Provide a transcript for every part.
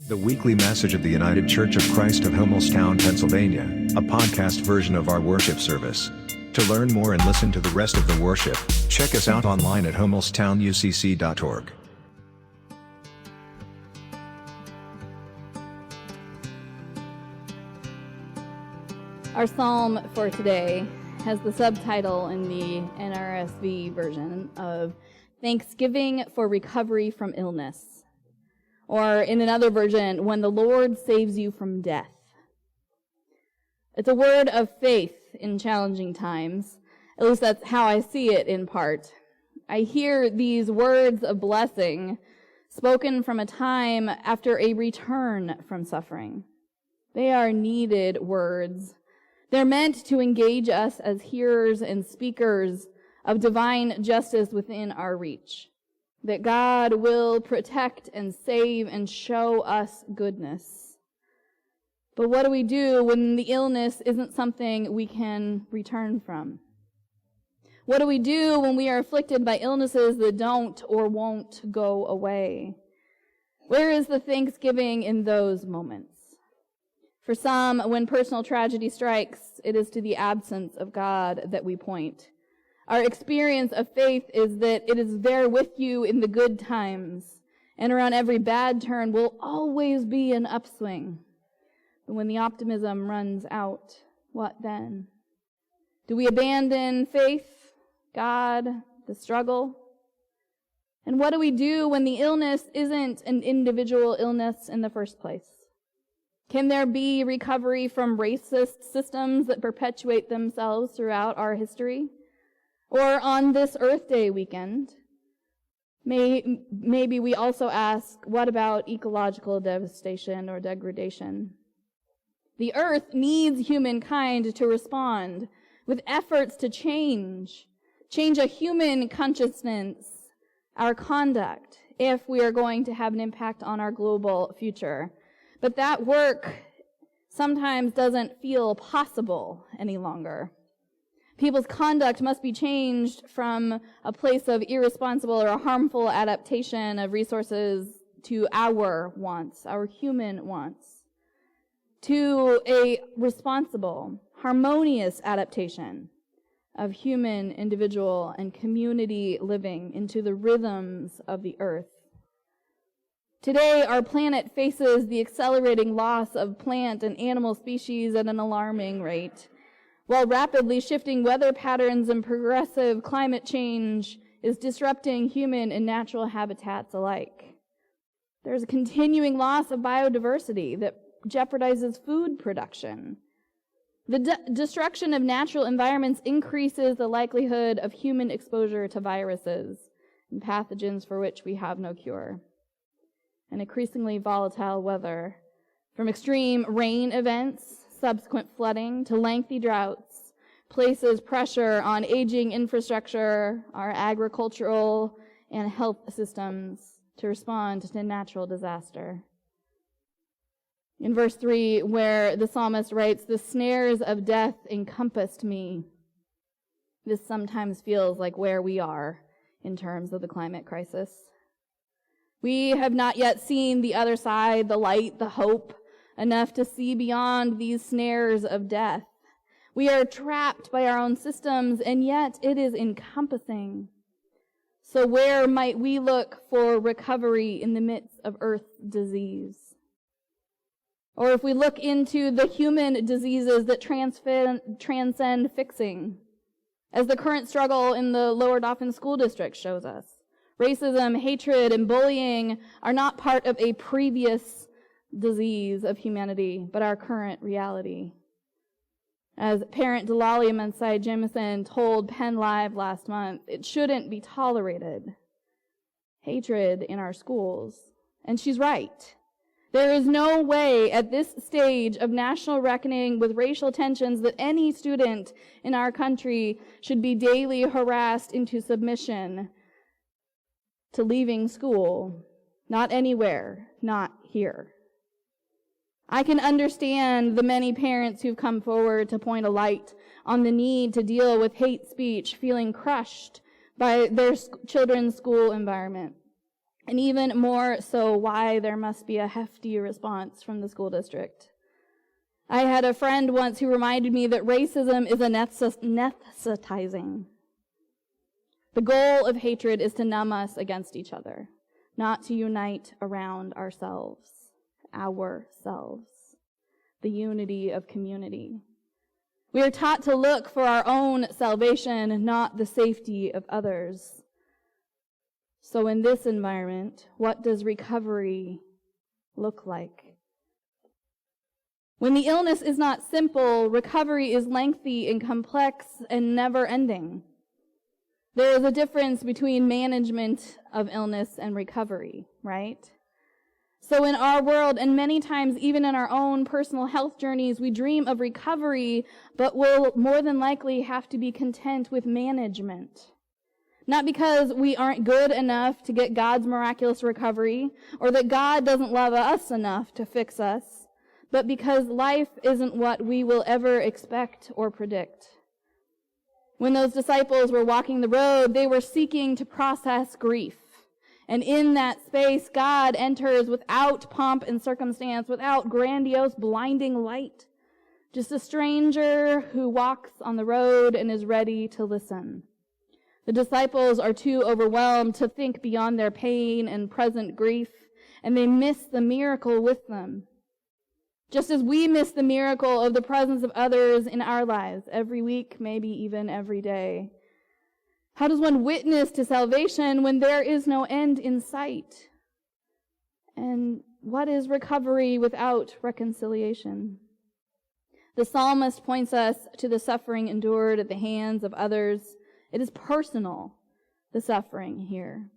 The weekly message of the United Church of Christ of Hummelstown, Pennsylvania, a podcast version of our worship service. To learn more and listen to the rest of the worship, check us out online at hummelstownucc.org. Our psalm for today has the subtitle in the NRSV version of Thanksgiving for Recovery from Illness, or in another version, When the Lord Saves You from Death. It's a word of faith in challenging times. At least that's how I see it in part. I hear these words of blessing spoken from a time after a return from suffering. They are needed words. They're meant to engage us as hearers and speakers of divine justice within our reach, that God will protect and save and show us goodness. But what do we do when the illness isn't something we can return from? What do we do when we are afflicted by illnesses that don't or won't go away? Where is the thanksgiving in those moments? For some, when personal tragedy strikes, it is to the absence of God that we point. Our experience of faith is that it is there with you in the good times, and around every bad turn will always be an upswing. But when the optimism runs out, what then? Do we abandon faith, God, the struggle? And what do we do when the illness isn't an individual illness in the first place? Can there be recovery from racist systems that perpetuate themselves throughout our history? Or on this Earth Day weekend, maybe we also ask, what about ecological devastation or degradation? The earth needs humankind to respond with efforts to change a human consciousness, our conduct, if we are going to have an impact on our global future. But that work sometimes doesn't feel possible any longer. People's conduct must be changed from a place of irresponsible or harmful adaptation of resources to our wants, our human wants, to a responsible, harmonious adaptation of human, individual, and community living into the rhythms of the earth. Today, our planet faces the accelerating loss of plant and animal species at an alarming rate, while rapidly shifting weather patterns and progressive climate change is disrupting human and natural habitats alike. There's a continuing loss of biodiversity that jeopardizes food production. The destruction of natural environments increases the likelihood of human exposure to viruses and pathogens for which we have no cure. And increasingly volatile weather, from extreme rain events, subsequent flooding, to lengthy droughts, places pressure on aging infrastructure, our agricultural and health systems to respond to natural disaster. In verse 3, where the psalmist writes, "The snares of death encompassed me," this sometimes feels like where we are in terms of the climate crisis. We have not yet seen the other side, the light, the hope, enough to see beyond these snares of death. We are trapped by our own systems, and yet it is encompassing. So where might we look for recovery in the midst of earth's disease? Or if we look into the human diseases that transcend fixing, as the current struggle in the Lower Dauphin School District shows us. Racism, hatred, and bullying are not part of a previous disease of humanity, but our current reality. As parent Delalia Mensai Jamison told Penn Live last month, it shouldn't be tolerated. Hatred in our schools. And she's right. There is no way at this stage of national reckoning with racial tensions that any student in our country should be daily harassed into submission to leaving school. Not anywhere, not here. I can understand the many parents who've come forward to point a light on the need to deal with hate speech, feeling crushed by their children's school environment. And even more so, why there must be a hefty response from the school district. I had a friend once who reminded me that racism is anesthetizing. The goal of hatred is to numb us against each other, not to unite around ourselves, the unity of community. We are taught to look for our own salvation, not the safety of others. So in this environment, what does recovery look like? When the illness is not simple, recovery is lengthy and complex and never-ending. There is a difference between management of illness and recovery, right? So in our world, and many times even in our own personal health journeys, we dream of recovery, but will more than likely have to be content with management. Not because we aren't good enough to get God's miraculous recovery, or that God doesn't love us enough to fix us, but because life isn't what we will ever expect or predict. When those disciples were walking the road, they were seeking to process grief. And in that space, God enters without pomp and circumstance, without grandiose, blinding light. Just a stranger who walks on the road and is ready to listen. The disciples are too overwhelmed to think beyond their pain and present grief, and they miss the miracle with them. Just as we miss the miracle of the presence of others in our lives every week, maybe even every day. How does one witness to salvation when there is no end in sight? And what is recovery without reconciliation? The psalmist points us to the suffering endured at the hands of others. It is personal, the suffering here.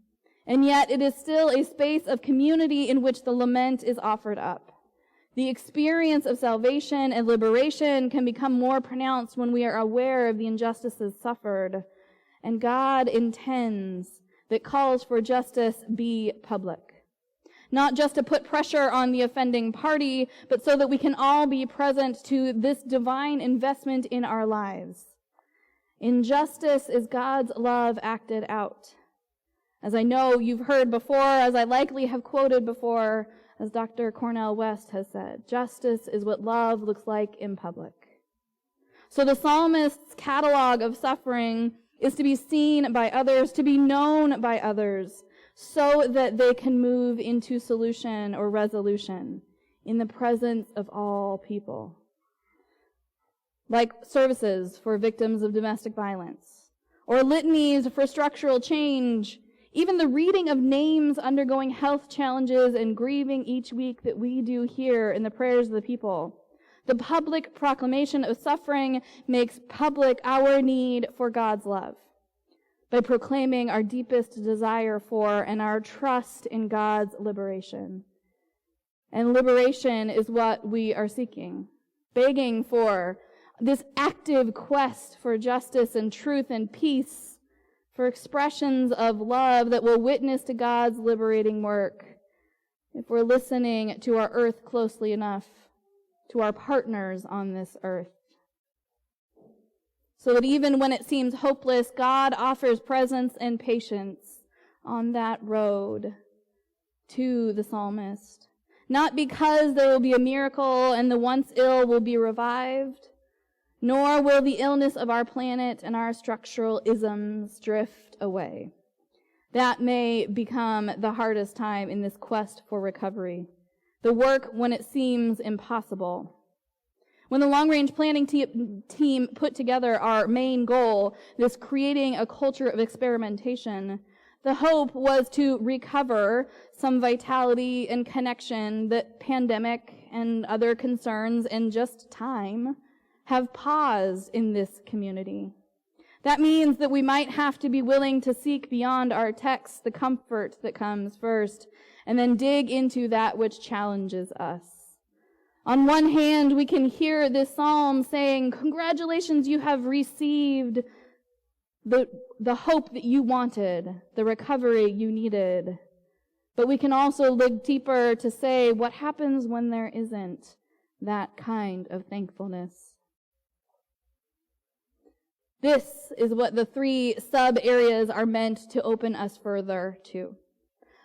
And yet it is still a space of community in which the lament is offered up. The experience of salvation and liberation can become more pronounced when we are aware of the injustices suffered. And God intends that calls for justice be public. Not just to put pressure on the offending party, but so that we can all be present to this divine investment in our lives. Injustice is God's love acted out. As I know you've heard before, as I likely have quoted before, as Dr. Cornell West has said, justice is what love looks like in public. So the psalmist's catalog of suffering is to be seen by others, to be known by others, so that they can move into solution or resolution in the presence of all people. Like services for victims of domestic violence, or litanies for structural change, even the reading of names undergoing health challenges and grieving each week that we do here in the prayers of the people. The public proclamation of suffering makes public our need for God's love by proclaiming our deepest desire for and our trust in God's liberation. And liberation is what we are seeking, begging for this active quest for justice and truth and peace, for expressions of love that will witness to God's liberating work, if we're listening to our earth closely enough, to our partners on this earth. So that even when it seems hopeless, God offers presence and patience on that road to the psalmist. Not because there will be a miracle and the once ill will be revived, nor will the illness of our planet and our structural isms drift away. That may become the hardest time in this quest for recovery. The work when it seems impossible. When the long-range planning team put together our main goal, this creating a culture of experimentation, the hope was to recover some vitality and connection that pandemic and other concerns and just time have paused in this community. That means that we might have to be willing to seek beyond our text the comfort that comes first, and then dig into that which challenges us. On one hand, we can hear this psalm saying, congratulations, you have received the hope that you wanted, the recovery you needed. But we can also look deeper to say, what happens when there isn't that kind of thankfulness? This is what the three sub-areas are meant to open us further to.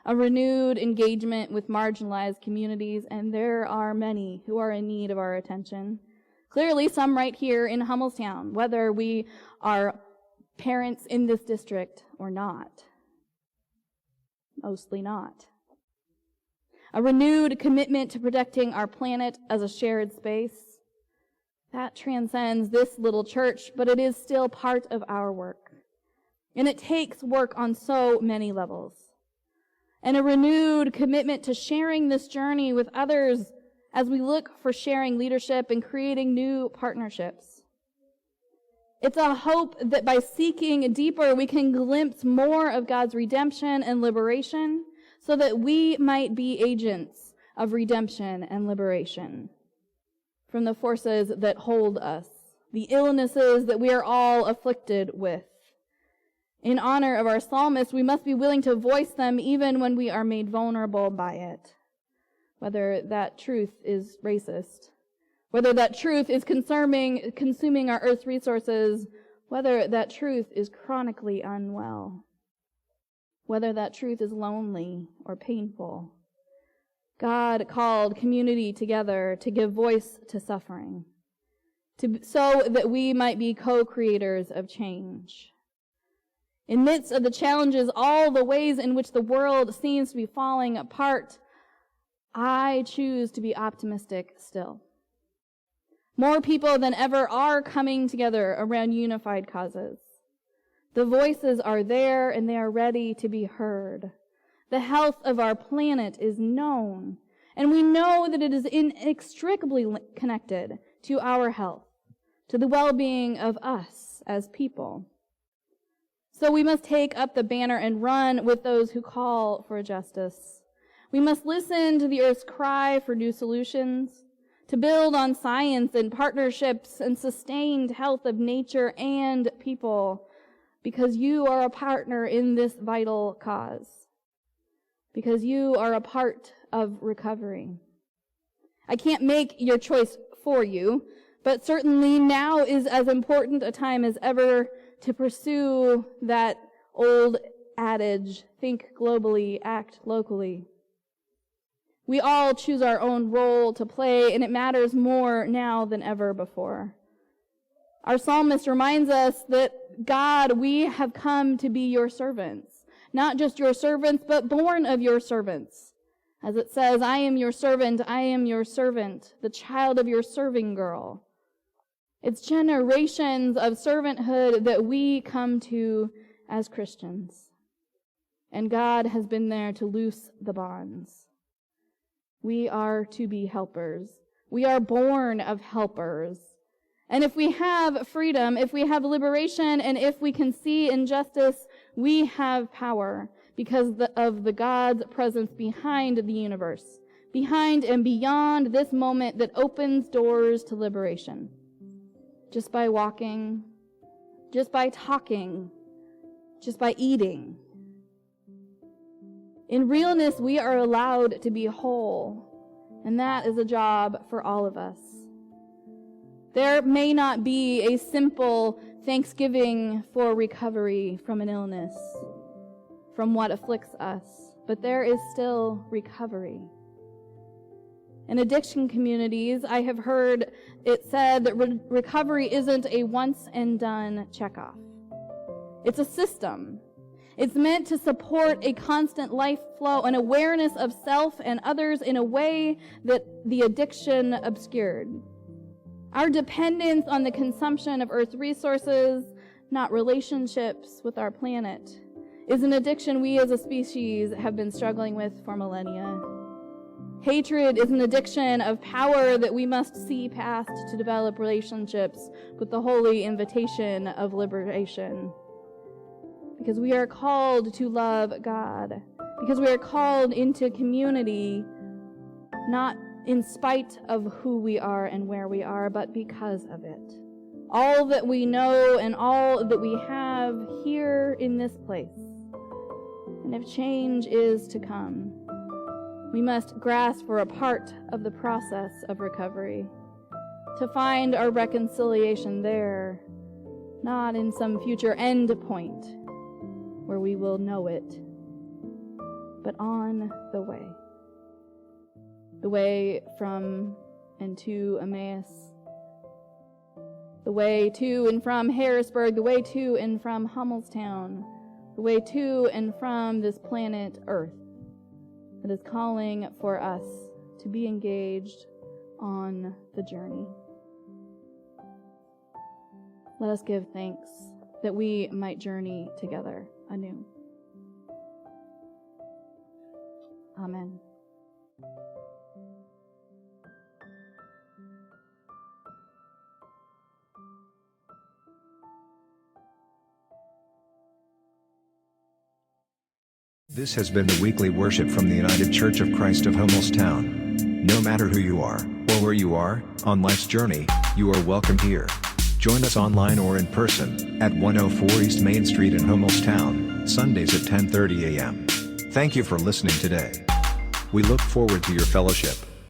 a renewed engagement with marginalized communities, and there are many who are in need of our attention. Clearly, some right here in Hummelstown, whether we are parents in this district or not. Mostly not. A renewed commitment to protecting our planet as a shared space. That transcends this little church, but it is still part of our work. And it takes work on so many levels. And a renewed commitment to sharing this journey with others as we look for sharing leadership and creating new partnerships. It's a hope that by seeking deeper, we can glimpse more of God's redemption and liberation so that we might be agents of redemption and liberation from the forces that hold us, the illnesses that we are all afflicted with. In honor of our psalmist, we must be willing to voice them even when we are made vulnerable by it. Whether that truth is racist, whether that truth is consuming our earth's resources, whether that truth is chronically unwell, whether that truth is lonely or painful. God called community together to give voice to suffering, so that we might be co-creators of change. In midst of the challenges, all the ways in which the world seems to be falling apart, I choose to be optimistic still. More people than ever are coming together around unified causes. The voices are there and they are ready to be heard. The health of our planet is known, and we know that it is inextricably connected to our health, to the well-being of us as people. So we must take up the banner and run with those who call for justice. We must listen to the earth's cry for new solutions, to build on science and partnerships and sustained health of nature and people, because you are a partner in this vital cause, because you are a part of recovery. I can't make your choice for you, but certainly now is as important a time as ever to pursue that old adage, think globally, act locally. We all choose our own role to play, and it matters more now than ever before. Our psalmist reminds us that, God, we have come to be your servants. Not just your servants, but born of your servants. As it says, I am your servant, the child of your serving girl. It's generations of servanthood that we come to as Christians. And God has been there to loose the bonds. We are to be helpers. We are born of helpers. And if we have freedom, if we have liberation, and if we can see injustice, we have power because of the God's presence behind the universe, behind and beyond this moment that opens doors to liberation. Just by walking, just by talking, just by eating. In realness, we are allowed to be whole, and that is a job for all of us. There may not be a simple thanksgiving for recovery from an illness, from what afflicts us, but there is still recovery. In addiction communities, I have heard it said that recovery isn't a once-and-done checkoff. It's a system. It's meant to support a constant life flow, an awareness of self and others in a way that the addiction obscured. Our dependence on the consumption of Earth's resources, not relationships with our planet, is an addiction we as a species have been struggling with for millennia. Hatred is an addiction of power that we must see past to develop relationships with the holy invitation of liberation. Because we are called to love God. Because we are called into community, not in spite of who we are and where we are, but because of it. All that we know and all that we have here in this place. And if change is to come, we must grasp for a part of the process of recovery, to find our reconciliation there, not in some future end point where we will know it, but on the way. The way from and to Emmaus. The way to and from Harrisburg. The way to and from Hummelstown. The way to and from this planet Earth that is calling for us to be engaged on the journey. Let us give thanks that we might journey together anew. Amen. This has been the weekly worship from the United Church of Christ of Hummelstown. No matter who you are, or where you are, on life's journey, you are welcome here. Join us online or in person, at 104 East Main Street in Hummelstown, Sundays at 10:30 a.m. Thank you for listening today. We look forward to your fellowship.